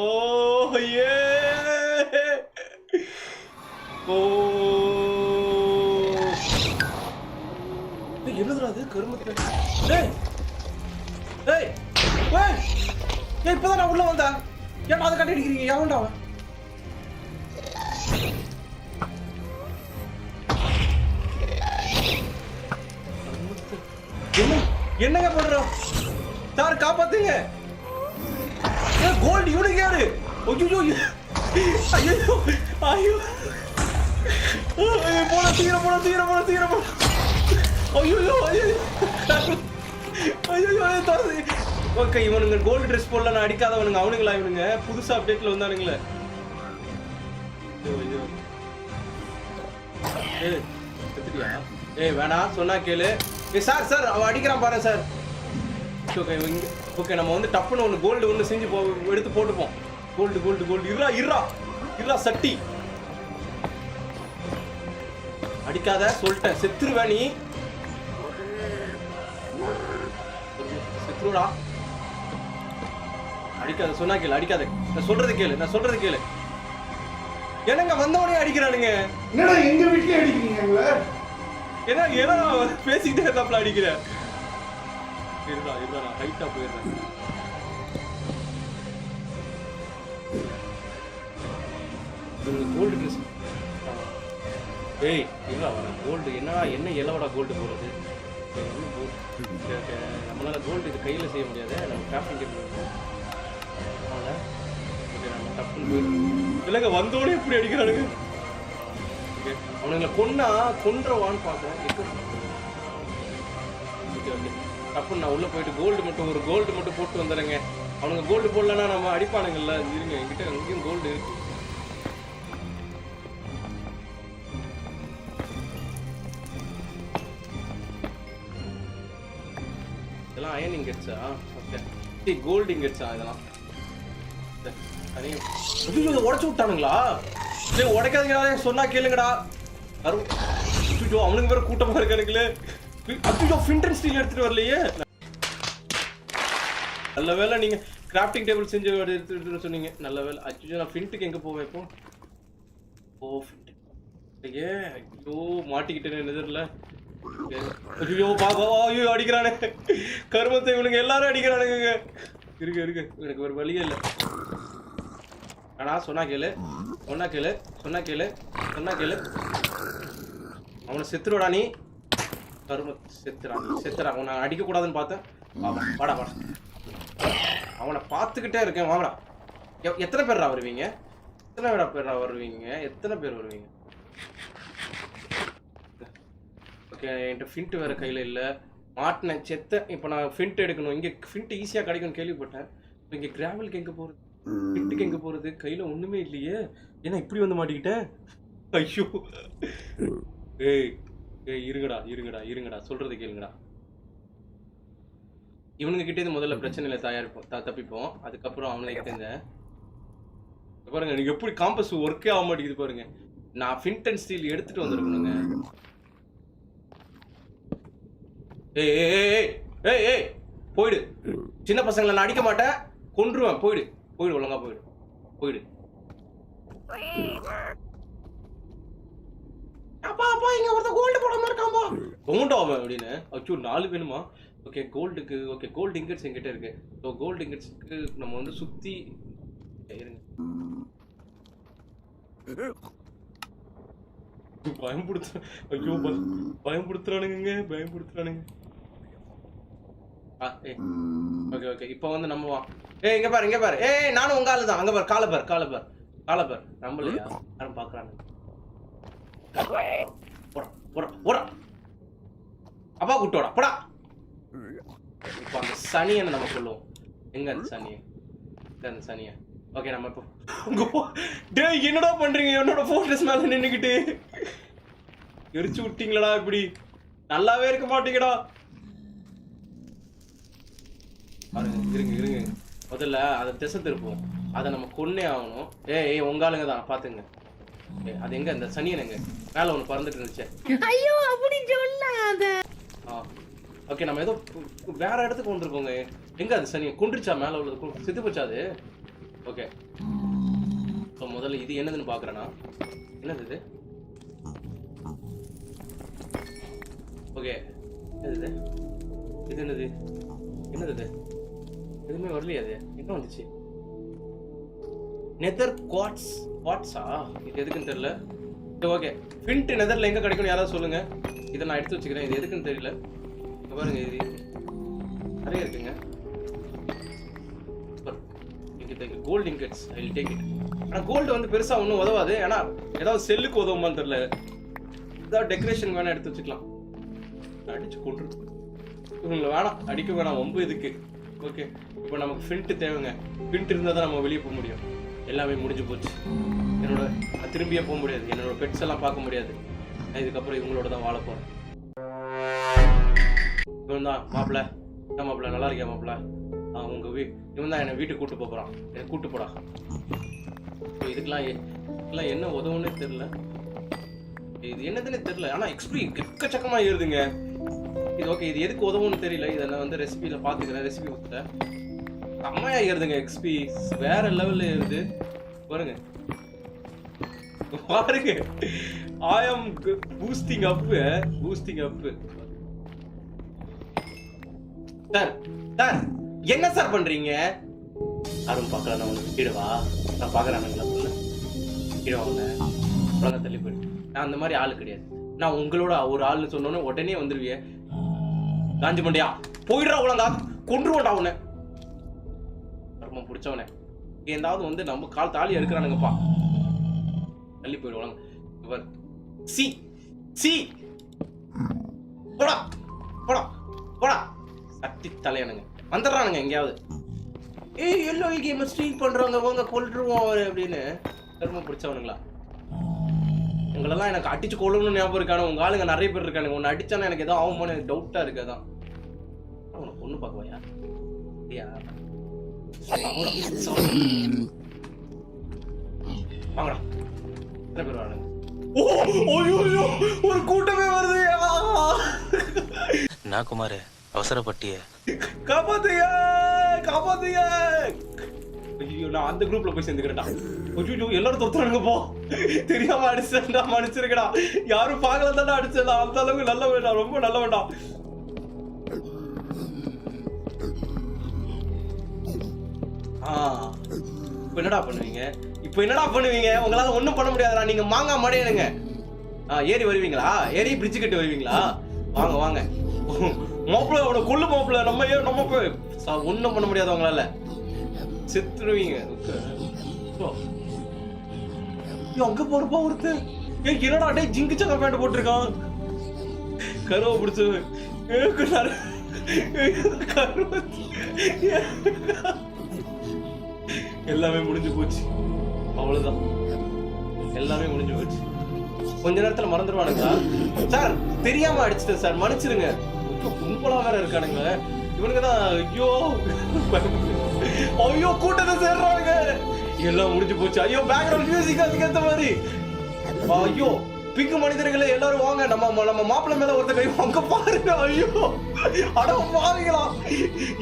Oh yeah! Oh! என்னதுடா அது கருமத்தை? டேய்! டேய்! டேய்! ஏய் இப்பதான் நான் உள்ள வந்தேன். ஏன்டா அத கட்டி அடிக்கிறீங்க? எவன்டா அவன்? என்னங்க பண்றோம்? சார் காப்பாத்துங்க. ஏ கோல்ட் இவனுக்கு யாரு? ஐயோ ஐயோ ஐயோ போட தீர ஐயோ ஓகே இவனுங்க கோல்டு ட்ரெஸ் போடல நான் அடிக்காதவனுங்க அவனுங்களா இவனுங்க புதுசா அப்டேட்ல வந்தானுங்களே ஐயோ ஏய் செத்துட்டியா ஏய் வேணாம் சொன்னா கேளு ஏய் சார் அவன் அடிக்கிறான் பாரு சார் ஓகே ஓகே நம்ம வந்து டப்புன்னு ஒன்று கோல்டு ஒன்று செஞ்சு எடுத்து போட்டுப்போம் கோல்டு இருறா சட்டி அடிக்காத சொல்லிட்டேன் செத்துருவ நீ செத்துருடா அடிக்காத சொன்னா கேளு அடிக்காத நான் சொல்றது கேளு என்னங்க வந்தவனே அடிக்கிறானுங்க என்னடா எங்க வீட்லயே அடிக்கிறீங்க ஏன்னா பேசிக்கிட்டே இருந்தாப்ல அடிக்கிறேன் இருடா நான் ஹைட்டா போயிடுறேன் கோல்டு ட்ரெஸ் ஏய் இல்ல வர கோல்டு என்ன எல்லோட கோல்டு போறது நம்மளால கோல்டு இது கையில செய்ய முடியாது நம்ம கிராஃப்டிங் டேபிள் அதனால ஓகே நம்ம டப்புன்னு போயிடும் இல்லைங்க வந்தோடனே எப்படி அடிக்கிறானுங்க ஓகே அவனுங்களை கொன்றவான்னு பார்க்குறேன் ஓகே டப்புன்னு நான் உள்ள போயிட்டு ஒரு கோல்டு மட்டும் போட்டு வந்துடுறேங்க அவனுங்க கோல்டு போடலன்னா நம்ம அடிப்பானுங்கல்ல இருங்க என்கிட்ட அங்கேயும் கோல்டு இருக்கு இதெல்லாம் அயன் இங்கட்ஸா ஓகே கோல்டு இங்கட்ஸா இதெல்லாம் ஐயோ உடச்சு விட்டானுங்களா சரி உடைக்காதீங்கடா சொன்னா கேளுங்கடா அவனுக்கு பேர் கூட்டமா இருக்கானுங்களே ஐயோ ஃபின்டன் ஸ்டீல் எடுத்துட்டு வரலையே நல்ல வேலை நீங்க கிராஃப்டிங் டேபிள் செஞ்சு எடுத்துட்டு சொன்னீங்க நல்ல வேலை ஐயோ நான் ஃபின்ட்டுக்கு எங்க போவேன் இப்போ ஓ ஃபின்ட் ஐயோ மாட்டிக்கிட்டேன் எதிரில் ஐயோ பாபா ஐயோ அடிக்கிறானே கருமத்தை இவனுங்க எல்லாரும் அடிக்கிறானுங்க இருக்கு எனக்கு ஒரு வழியே இல்லை ஆனா சொன்னா கேளு அவனை செத்துருடா நீ கரும செத்துறா அவனை அடிக்க கூடாதுன்னு பார்த்தேன் வாடா அவனை பார்த்துக்கிட்டே இருக்கேன் வாங்கடா எத்தனை பேர்ரா வருவீங்க எத்தனை பேர் வருவீங்க ஓகே என்கிட்ட ஃபின்ட் வேற கையில் இல்லை மாட்டினேன் செத்த இப்போ நான் ஃபின்ட் எடுக்கணும் இங்கே ஃபின்ட் ஈஸியாக கிடைக்கும்னு கேள்விப்பட்டேன் இப்போ இங்கே கிராவலுக்கு எங்கே போகிறது ஃபின்ட்டுக்கு எங்கே போகிறது கையில் ஒன்றுமே இல்லையே ஏன்னா இப்படி வந்து மாட்டிக்கிட்டேன் ஐயோ ஏய் இருங்கடா சொல்றது கேளுங்கடா இவனுங்க கிட்டே முதல்ல பிரச்சனையில தப்பிப்போம் அதுக்கப்புறம் அவனை கிட்டே பாருங்க நீங்க எப்படி காம்பஸ் ஒர்க்கே ஆக மாட்டேங்குது பாருங்க நான் ஃபின்டன் ஸ்டீல் எடுத்துட்டு வந்திருக்கணுங்க ஏய் போயிடு சின்ன பசங்களை நான் அடிக்க மாட்டேன் கொன்றுவேன் போயிடு ஒழுங்கா போயிடு அப்பா இங்க ஒருத்த கோல்ட் போடாம இருக்காம்பா கோல்ட் ஆவ அப்படினே அச்சோ 4 வேணுமா ஓகே கோல்டுக்கு ஓகே கோல்ட் இங்கட்ஸ் என்கிட்ட இருக்கு சோ கோல்ட் இங்கட்ஸ்க்கு நம்ம வந்து சுத்தி இருங்க பயம்படுத்துறானுங்க ஓகே இப்போ வந்து நம்ம வா இங்க பாரு நானும் உங்க ஆளு தான் அங்க பாரு கால பாரு நம்மளையா யாரும் பாக்குறானுங்க போடா அப்பா கூட்டோடா போடா இப்போ அந்த சனியனை நம்ம சொல்லுவோம் எங்க அந்த சனியை ஓகே நம்ம இப்போ டேய் என்னடா பண்றீங்க என்னோட ஃபோர்ட்ரஸ் மேல நின்னுக்கிட்டு எரிச்சு விட்டீங்களடா இப்படி நல்லாவே இருக்க மாட்டீங்கடா இருங்க முதல்ல அதை திசை திருப்போம் அதை நம்ம கொன்னே ஆகணும் ஏய் உங்க ஆளுங்க தான் பாத்துங்க அது எங்க இந்த சனியன் எங்க மேல ஒண்ணு பறந்துட்டு இருந்துச்சு ஐயோ அப்படி சொல்லாத ஓகே நம்ம ஏதோ வேற இடத்துக்கு வந்திருக்கோங்க எங்க அது சனியன் கொன்றுச்சா மேல உள்ளது செத்து போச்சா அது ஓகே ஸோ முதல்ல இது என்னதுன்னு பார்க்குறேன்னா என்னது இது ஓகே என்னது இது என்னது என்னது எதுவுமே வரலையே அது என்ன வந்துச்சு நெதர் குவாட்ஸா இது எதுக்குன்னு தெரியல ஓகே ஃபின்ட் நெதர்ல எங்க கிடைக்கும்னு யாராவது சொல்லுங்க இதை நான் எடுத்து வச்சுக்கிறேன் இது எதுக்குன்னு தெரியல பாருங்க இது நிறைய இருக்குங்க gold ingots I will take it ஆனால் கோல்டு வந்து பெருசா ஒன்றும் உதவாது ஏன்னா ஏதாவது செல்லுக்கு உதவுமான்னு தெரியல ஏதாவது டெக்கரேஷன் வேணா எடுத்து வச்சுக்கலாம் அடிச்சு கொண்டு இவங்களை வேணாம் அடிக்க வேணாம் ரொம்ப இதுக்கு ஓகே இப்போ நமக்கு ஃபின்ட் தேவைங்க ஃபின்ட் இருந்தால் தான் நம்ம வெளியே போக முடியும் எல்லாமே முடிஞ்சு போச்சு என்னோட நான் திரும்பியே போக முடியாது என்னோட பெட்ஸ் எல்லாம் பார்க்க முடியாது நான் இதுக்கப்புறம் இவங்களோட தான் வாழ போறேன் இவன் தான் மாப்பிள்ள என்ன மாப்பிள்ள நல்லா இருக்கியா மாப்பிள்ள உங்க இவன் தான் என்னை வீட்டுக்கு கூட்டு போறான் என்னை கூட்டு போடா இதுக்கெல்லாம் என்ன உதவுன்னே தெரியல இது என்னதுன்னு தெரியல ஆனா எக்ஸ்பி எக்கச்சக்கமா ஏறுதுங்க இது ஓகே இது எதுக்கு உதவுன்னு தெரியல இதை நான் வந்து ரெசிபியில பாத்துக்கிறேன் ரெசிபி கொடுத்தேன் செம்மையா ஏறுதுங்க எக்ஸ்பி வேற லெவல்ல ஏறுது பாருங்க பாருங்க ஐ அம் பூஸ்டிங் அப் சார் என்ன சார் பண்றீங்க யாரும் பார்க்கல நான் உனக்கு கீழவா நான் பாக்குறானுங்களா சொல்ல கீழவாங்க உலக தள்ளி போயிடு நான் அந்த மாதிரி ஆளு கிடையாது நான் உங்களோட ஒரு ஆள்னு சொன்னோன்னே உடனே வந்துருவிய காஞ்சி மண்டியா போயிடுறா உலகா கொன்றுவோண்டா உன்னை கர்மம் பிடிச்சவனே ஏதாவது வந்து நம்ம கால் தாலி எடுக்கிறானுங்கப்பா தள்ளி போயிடுவாங்க சி போடா போடா போடா சட்டி தலையானுங்க வந்துடுறானுங்க எங்கேயாவது எல்லோ கேம் ஸ்ட்ரீட் பண்றவங்க அவங்க கொல்லுருவோம் அவரு அப்படின்னு கர்மம் பிடிச்சவனுங்களா உங்களெல்லாம் எனக்கு அடிச்சு கொள்ளணும்னு ஞாபகம் இருக்கானு உங்க ஆளுங்க நிறைய பேர் இருக்கானுங்க உன்னை அடிச்சானா எனக்கு ஏதோ ஆகுமான்னு எனக்கு டவுட்டா இருக்கு அதான் உனக்கு பொண்ணு பார்க்கவையா வாங்கடா எத்தனை பேர் வரானுங்க ஒரு கூட்டமே வருது நான் குமார் அவசரப்பட்டிய காப்பாத்துங்க ஐயோ நான் அந்த குரூப்ல போய் சேர்ந்துக்கிறேன்டா ஐயோ எல்லாரும் தொத்துறானுங்க போ தெரியாம அடிச்சேன்டா மன்னிச்சிருக்கடா யாரும் பார்க்கல தானே அடிச்சேன்டா அந்த அளவுக்கு நல்ல வேண்டாம் ரொம்ப நல்ல வேண்டாம் இப்ப என்னடா பண்ணுவீங்க உங்களால ஒண்ணும் பண்ண முடியாதுடா நீங்க மாங்கா மடையனுங்க ஏறி வருவீங்களா ஏறி பிரிட்ஜ் கட்டி வருவீங்களா வாங்க மாப்பிள்ள அவனை கொல்லு மாப்பிள்ள நம்ம போய் ஒண்ணும் பண்ண முடியாது உங்களால செத்துருவீங்க அங்க போறப்பா ஒருத்தன் என்னடா டே ஜிங்கு சங்க பேண்ட் போட்டிருக்கான் கருவ பிடிச்சு எல்லாமே முடிஞ்சு போச்சு அவ்வளவுதான் எல்லாமே முடிஞ்சு போச்சு கொஞ்ச நேரத்துல மறந்துடுவானுங்களா சார் தெரியாம அடிச்சிட்டேன் சார் மன்னிச்சிருங்க கும்பலா வேற இருக்கானுங்க இவனுக்குதான் ஐயோ கூட்டத்தை சேர்றாங்க எல்லாம் முடிஞ்சு போச்சு ஐயோ பேக்ரவுண்ட் மியூசிக் அதுக்கு ஏத்த மாதிரி ஐயோ பிங்கு மனிதர்களே எல்லாரும் வாங்க நம்ம மாப்பிள்ளை மேல ஒருத்த கை வாங்க பாருங்க ஐயோ அட பாருங்களா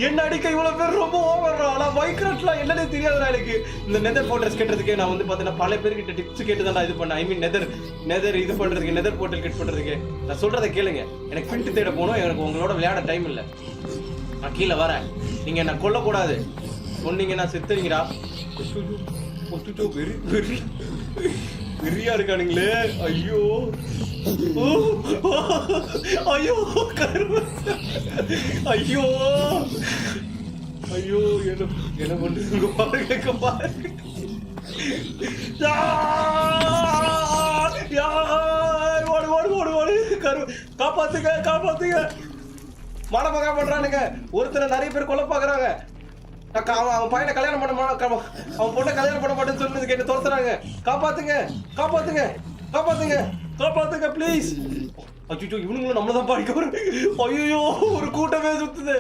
என்ன அடிக்க இவ்வளவு பேர் ரொம்ப ஓவர்றா ஆனா மைக்ரோட்லாம் என்னன்னே தெரியாதுடா எனக்கு இந்த நெதர் போர்ட்டல்ஸ் கேட்டதுக்கு நான் வந்து பாத்தீங்கன்னா பல பேர்கிட்ட டிப்ஸ் கேட்டு தான் இது பண்ணேன் ஐ மீன் நெதர் இது பண்றதுக்கு நெதர் போர்ட்டல் கிட் பண்றதுக்கு நான் சொல்றதை கேளுங்க எனக்கு ஃபின்ட் தேட போகணும் எனக்கு உங்களோட விளையாட டைம் இல்லை நான் கீழே வரேன் நீங்க என்ன கொல்லக்கூடாது சொன்னீங்கன்னா செத்துறீங்கடா வெறியா இருக்கானுங்களே ஐயோ ஐயோ ஐயோ ஐயோ என்ன பண்றீங்க பாருங்க காப்பாத்துங்க மானமகா பண்றானுங்க ஒருத்தரை நிறைய பேர் கொல்ல பாக்குறாங்க அவன் பையனை கல்யாணம் பண்ண அவன் பொண்ணை கல்யாணம் பண்ண மாட்டேன்னு சொன்னதுக்கு என்ன துரத்துறாங்க காப்பாத்துங்க ப்ளீஸ் அச்சோ இவனுங்களும் நம்மளதான் பாடிக்க ஐயோ ஒரு கூட்டமே சுத்துது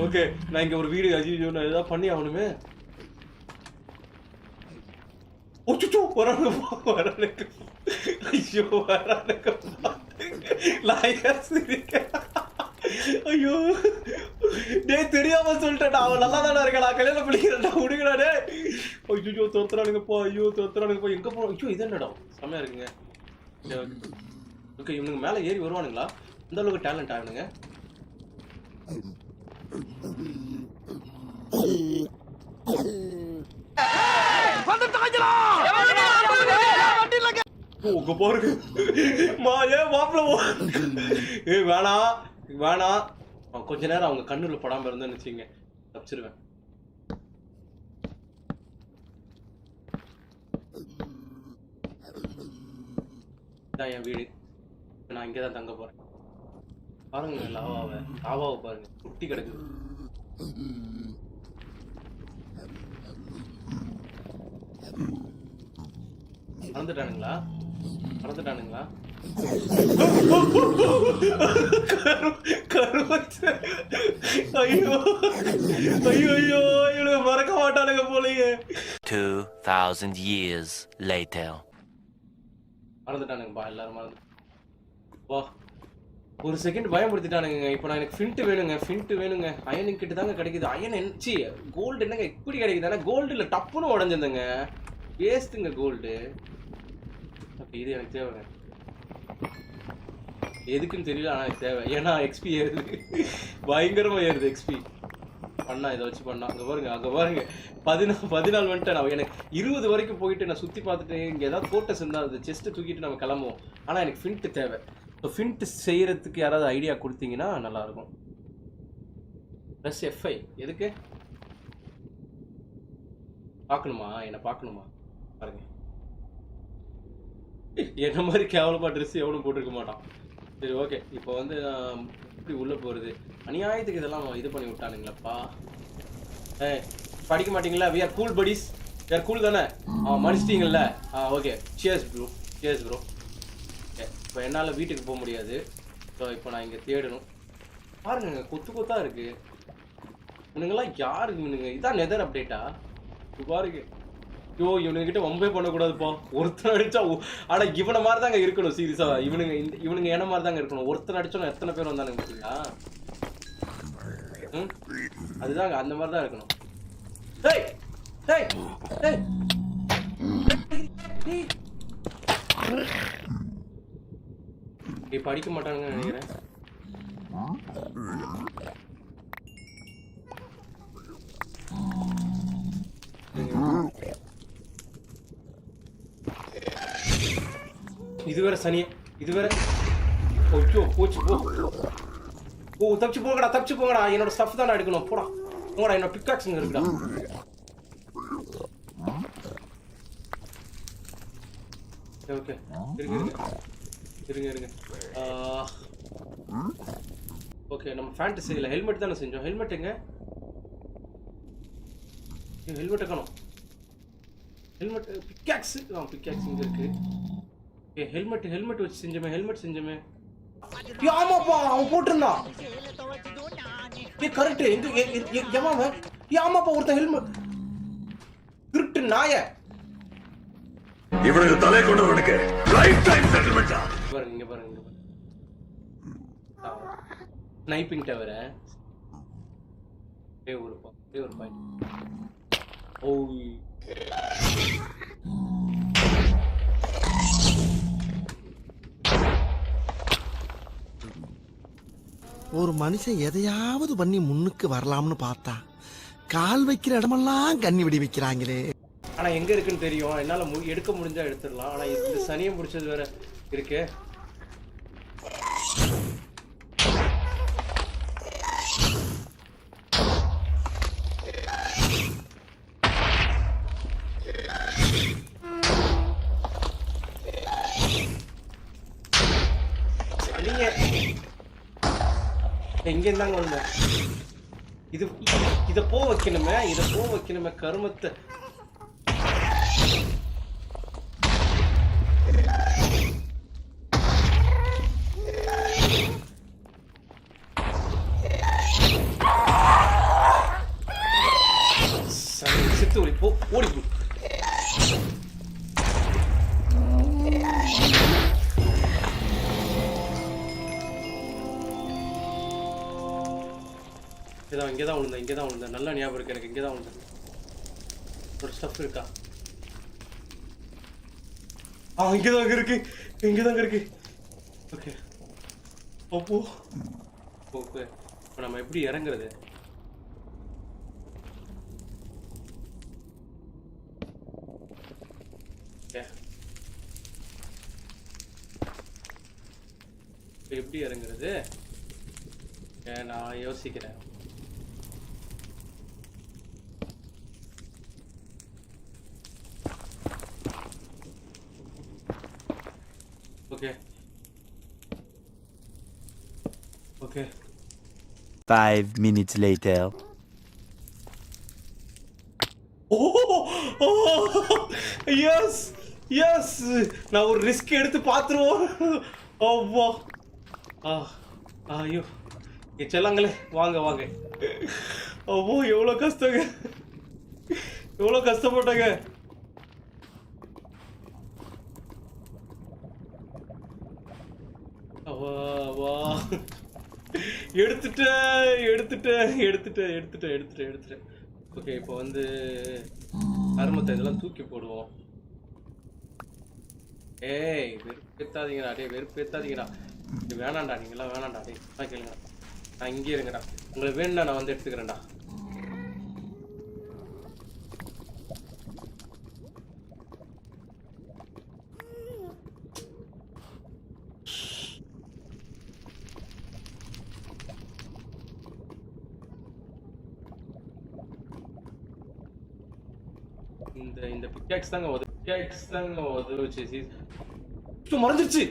ஓகே நான் இங்க ஒரு வீடு அஜிஜோ நான் ஏதாவது பண்ணி ஆகணுமே அச்சோ வரானுக்கு ஐயோ வரானுக்கு ஐயோ டேய் தெரியாம சொல்லிட்டேன்டா. அவன் நல்லா தானே இருக்கா, கல்யாணம் பண்ணிக்கிறேன்டா, விடுங்கடா டேய். ஐயோ தோத்துறானுங்கப்பா, ஐயோ தோத்துறானுங்கப்பா. எங்க போறோம்? ஐயோ இது என்னடா செம்மையா இருக்குங்க. ஓகே இவனுங்க மேல ஏறி வருவானுங்களா? இந்த அளவுக்கு டேலண்ட் ஆகணுங்க. உங்க போறது மாப்பிள்ள வேணாம் வேணாம். கொஞ்ச நேரம் அவங்க கண்ணுல படாம இருந்தேன்னு வச்சுங்க, தப்பிச்சிருவேன். இதான் என் வீடு, நான் இங்கதான் தங்க போறேன். பாருங்க லாவாவை பாருங்க, குட்டி கிடக்குது. மறந்துட்டானுங்களா? ஐயோ ஐயோ ஐயோ இவனுக்கு மறக்க மாட்டானுங்க போலயே. 2000 years later. மறந்துட்டானுங்கப்பா, எல்லாரும் மறந்து. வா ஒரு செகண்ட் பயமுறுத்திட்டானுங்க. இப்போ நான் எனக்கு ஃபின்ட் வேணுங்க. அயனிங் கிட்ட தாங்க கிடைக்குது. அயன் சி கோல்டு என்னங்க இப்படி கிடைக்குது? ஆனால் கோல்டு இல்லை, டப்புன்னு உடஞ்சிருந்தேங்க. வேஸ்ட்டுங்க கோல்டு. ஓகே இது எனக்கு தேவைங்க. எதுக்குன்னு தெரியல, ஆனால் எனக்கு தேவை. ஏன்னா எக்ஸ்பி ஏறுது, பயங்கரமாக ஏறுது எக்ஸ்பி. பண்ணா இதை வச்சு பண்ணா. அங்கே பாருங்க 14 வந்துட்டு நான் எனக்கு 20 வரைக்கும் போயிட்டு நான் சுற்றி பார்த்துட்டு இங்கே ஏதாவது ஃபோட்டோஸ் இருந்தால் அது செஸ்ட்டை தூக்கிட்டு நம்ம கிளம்புவோம். ஆனால் எனக்கு ஃபின்ட்டு தேவை. ஸோ ஃபின்ட்டு செய்கிறதுக்கு யாராவது ஐடியா கொடுத்தீங்கன்னா நல்லாயிருக்கும். ப்ளஸ் F5 எதுக்கு என்னை பார்க்கணுமா பாருங்க. என்ன மாதிரி கேவலமாக ட்ரெஸ் எவனும் போட்டிருக்க மாட்டான். சரி ஓகே, இப்போ வந்து இப்படி உள்ளே போகிறது அநியாயத்துக்கு இதெல்லாம் இது பண்ணி விட்டானுங்களப்பா. படிக்க மாட்டீங்களா? we are cool buddies, we are cool தானே? மடிச்சிட்டிங்கல்ல? Okay cheers bro. ஓகே இப்போ என்னால் வீட்டுக்கு போக முடியாது. ஸோ இப்போ நான் இங்கே தேடணும். பாருங்க கொத்தா இருக்கு. இவனுங்கெல்லாம் யாருக்கு இவனுங்க? இதான் நெதர் அப்டேட்டா? பாருங்க. ஐயோ இவனுங்கிட்ட வம்பே பண்ணக்கூடாதுப்பா. ஒருத்தர் அடிச்சா ஆனால் இவனை மாதிரி தாங்க இருக்கணும். சீரியஸா இவனுங்க என்ன மாதிரி தாங்க இருக்கணும். ஒருத்தர் அடிச்சோன்னா எத்தனை பேர் வந்தானுங்க பார்த்தீங்களா? அதுதாங்க அந்த மாதிரி தான் இருக்கணும். படிக்க மாட்டானுங்க நினைக்கிறேன். இது வேற சனியே, இது வேற. ஓகே போச்சு போ. தப்பிச்சு போங்கடா. என்னோட ஸ்டஃப் தான் எடுக்கணும். போங்கடா என்னோட பிக்காக்ஸுங்க இருக்குடா. ஓகே இருங்க. ஓகே நம்ம ஃபேண்டஸியில் ஹெல்மெட் தானே செஞ்சோம். ஹெல்மெட் எங்க? ஹெல்மெட்டை காணோம். ஹெல்மெட் பிக்காக்ஸ் இங்கே இருக்கு. ஓகே ஹெல்மெட் வச்சு செஞ்சோமே. ஆமாப்பா அவன் போட்டிருந்தான். கரெக்ட். ஆமாப்பா ஒருத்தன் ஹெல்மெட் திருட்டு நாய. இவனுக்கு தலை கொண்டவனுக்கு லைஃப் டைம் செட்டில்மென்ட். பாருங்க ஸ்னைப்பிங் டவர ஒரு பாயிண்ட். ஓய் ஒரு மனுஷன் எதையாவது பண்ணி முன்னுக்கு வரலாம்னு பார்த்தா கால் வைக்கிற இடமெல்லாம் கண்ணி விடி வைக்கிறாங்களே. ஆனா எங்க இருக்குன்னு தெரியும். என்னால எடுக்க முடிஞ்சா எடுத்துடலாம். ஆனா இந்த சனியை முடிச்சது வேற இருக்கு. எங்க இருந்தாங்க வந்த இத போ வைக்கணுமே கருமத்தை. செத்து ஓடி போ. இங்கதான் விழுந்தேன். நல்லா ஞாபகம் இருக்கு எனக்கு. இங்கதான் விழுந்தேன். ஒரு ஸ்டஃப் இருக்கா? இங்கதாங்க இருக்கு. ஓகே. ஓகே. இப்போ நம்ம எப்படி இறங்குறது? எப்படி இறங்குறது? நான் யோசிக்கிறேன். Okay 5 minutes later. எஸ் நான் ஒரு ரிஸ்க் எடுத்து பாத்துருவோம். அவ்வா ஐயோ செல்லாங்களே வாங்க. அவ்வோ எவ்வளவு கஷ்டப்பட்டாங்க. வா எடுத்துட்டேன். ஓகே இப்போ வந்து கருமத்தை இதெல்லாம் தூக்கி போடுவோம். ஏய் வெறுப்பேத்தாதீங்கடா. வேணாண்டா, நீங்களாம் வேணாண்டா. கேளுங்க, நான் இங்கே இருங்கடா. உங்களுக்கு வேணும்னா நான் வந்து எடுத்துக்கிறேன்டா. இந்த பிக்காக்ஸ் தாங்க உதவுச்சு. மறைஞ்சிருச்சு.